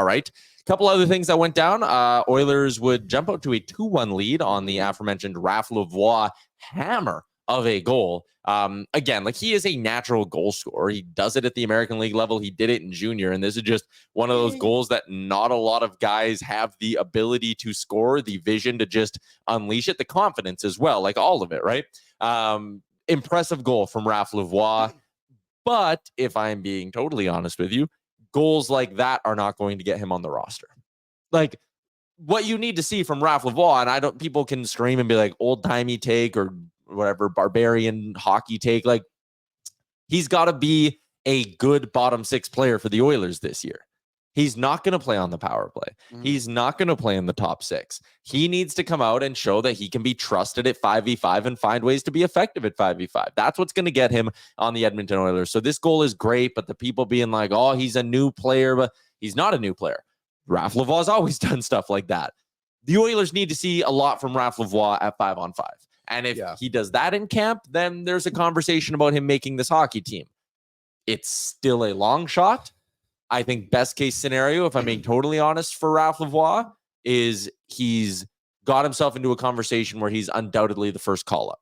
All right. A couple other things that went down. Oilers would jump out to a 2-1 lead on the aforementioned Raphael Lavoie hammer of a goal. Again, like, he is a natural goal scorer. He does it at the American League level. He did it in junior. And this is just one of those goals that not a lot of guys have the ability to score, the vision to just unleash it, the confidence as well, like all of it, right? Impressive goal from Raphael Lavoie. But if I'm being totally honest with you, goals like that are not going to get him on the roster. Like, what you need to see from Raphael Lavoie, and people can scream and be like, old-timey take or whatever, barbarian hockey take. Like, he's got to be a good bottom six player for the Oilers this year. He's not going to play on the power play. He's not going to play in the top six. He needs to come out and show that he can be trusted at 5v5 and find ways to be effective at 5v5. That's what's going to get him on the Edmonton Oilers. So this goal is great, but the people being like, oh, he's a new player, but he's not a new player. Raphael Lavoie's always done stuff like that. The Oilers need to see a lot from Raphael Lavoie at 5-on-5. And if he does that in camp, then there's a conversation about him making this hockey team. It's still a long shot. I think best case scenario, if I'm being totally honest for Raphael Lavoie, is he's got himself into a conversation where he's undoubtedly the first call-up.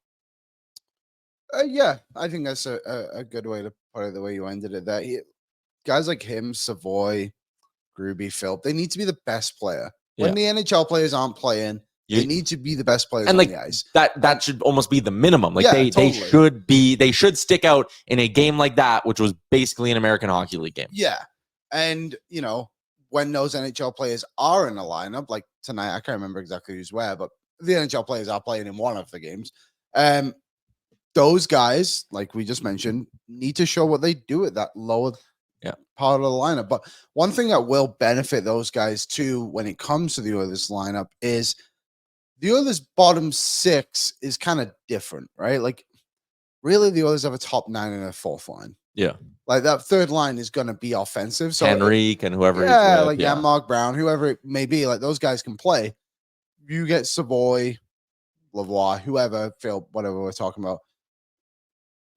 Yeah, I think that's a good way to put it, the way you ended it. That guys like him, Savoy, Gruby, Philp, they need to be the best player. When the NHL players aren't playing, they need to be the best players on the ice. That should almost be the minimum. Like, they should stick out in a game like that, which was basically an American Hockey League game. Yeah. And, when those NHL players are in the lineup, like tonight, I can't remember exactly who's where, but the NHL players are playing in one of the games. Those guys, like we just mentioned, need to show what they do at that lower part of the lineup. But one thing that will benefit those guys too when it comes to the Oilers lineup is the Oilers bottom six is kind of different, right? Like, really, the Oilers have a top 9 and a fourth line. Yeah. Like, that third line is going to be offensive. So Henrique and whoever. Mark Brown, whoever it may be, like, those guys can play. You get Savoy, Lavoie, whoever, Phil, whatever we're talking about.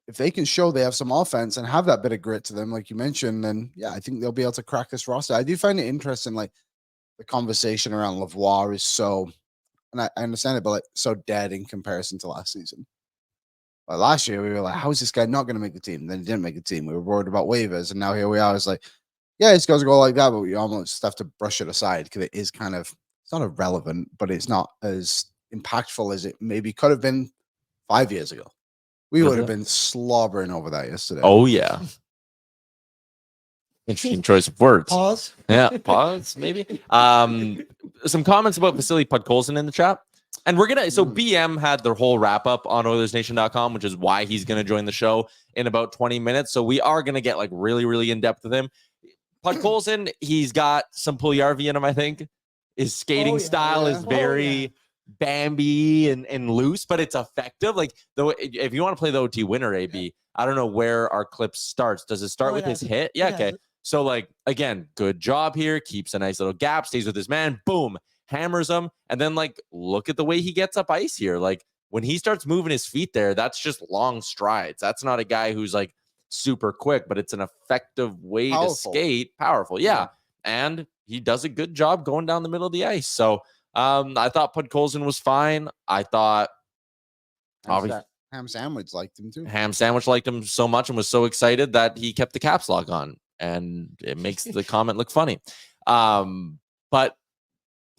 If they can show they have some offense and have that bit of grit to them, like you mentioned, then I think they'll be able to crack this roster. I do find it interesting, like, the conversation around Lavoie is so, and I understand it, but like so dead in comparison to last season. Like, last year, we were like, how is this guy not going to make the team? Then he didn't make the team. We were worried about waivers. And now here we are. It's like, it's going to go like that, but we almost have to brush it aside because it is kind of, it's not irrelevant, but it's not as impactful as it maybe could have been 5 years ago. We would have been slobbering over that yesterday. Oh, yeah. Interesting choice of words. Pause. Yeah, pause, maybe. Some comments about Vasily Podkolzin in the chat. And we're going to, so BM had their whole wrap up on Oilersnation.com, which is why he's going to join the show in about 20 minutes. So we are going to get like really, really in depth with him. Podkolzin, he's got some Puljujarvi in him, I think. His skating style is very Bambi and loose, but it's effective. Like, though, if you want to play the OT winner, AB, I don't know where our clip starts. Does it start with his hit? Yeah, okay. So, like, again, good job here. Keeps a nice little gap, stays with his man. Boom. Hammers him, and then, like, look at the way he gets up ice here. Like, when he starts moving his feet there, that's just long strides. That's not a guy who's like super quick, but it's an effective way to skate. Powerful, and he does a good job going down the middle of the ice. So I thought Podkolzin was fine. I thought Ham Sandwich liked him too. Ham Sandwich liked him so much and was so excited that he kept the caps lock on, and it makes the comment look funny. But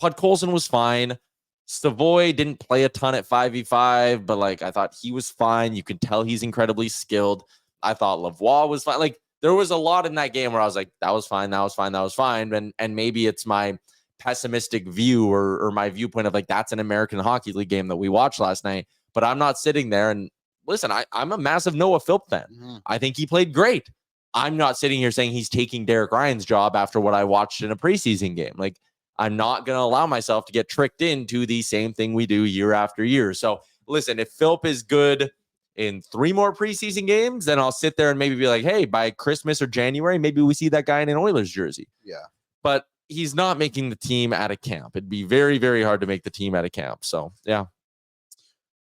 Podkolzin was fine. Savoy didn't play a ton at 5v5, but like I thought he was fine. You could tell he's incredibly skilled. I thought Lavoie was fine. Like, there was a lot in that game where I was like, that was fine, that was fine, that was fine. And maybe it's my pessimistic view or my viewpoint of like, that's an American Hockey League game that we watched last night. But I'm not sitting there and listen, I'm a massive Noah Philp fan. I think he played great. I'm not sitting here saying he's taking Derek Ryan's job after what I watched in a preseason game. Like, I'm not going to allow myself to get tricked into the same thing we do year after year. So listen, if Philp is good in 3 more preseason games, then I'll sit there and maybe be like, hey, by Christmas or January, maybe we see that guy in an Oilers jersey. Yeah. But he's not making the team at a camp. It'd be very, very hard to make the team at a camp. So, yeah.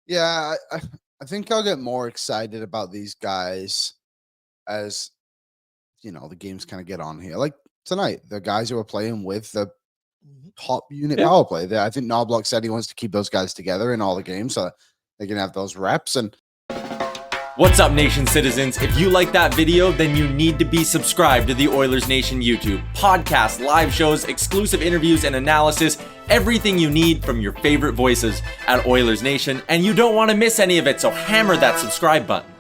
Yeah, I think I'll get more excited about these guys as, the games kind of get on here. Like, tonight. The guys who are playing with the top unit Yeah. power play. I think Knobloch said he wants to keep those guys together in all the games so they can have those reps. And What's up, Nation citizens? If you like that video, then you need to be subscribed to the Oilers Nation YouTube. Podcasts, live shows, exclusive interviews, and analysis. Everything you need from your favorite voices at Oilers Nation. And you don't want to miss any of it, so hammer that subscribe button.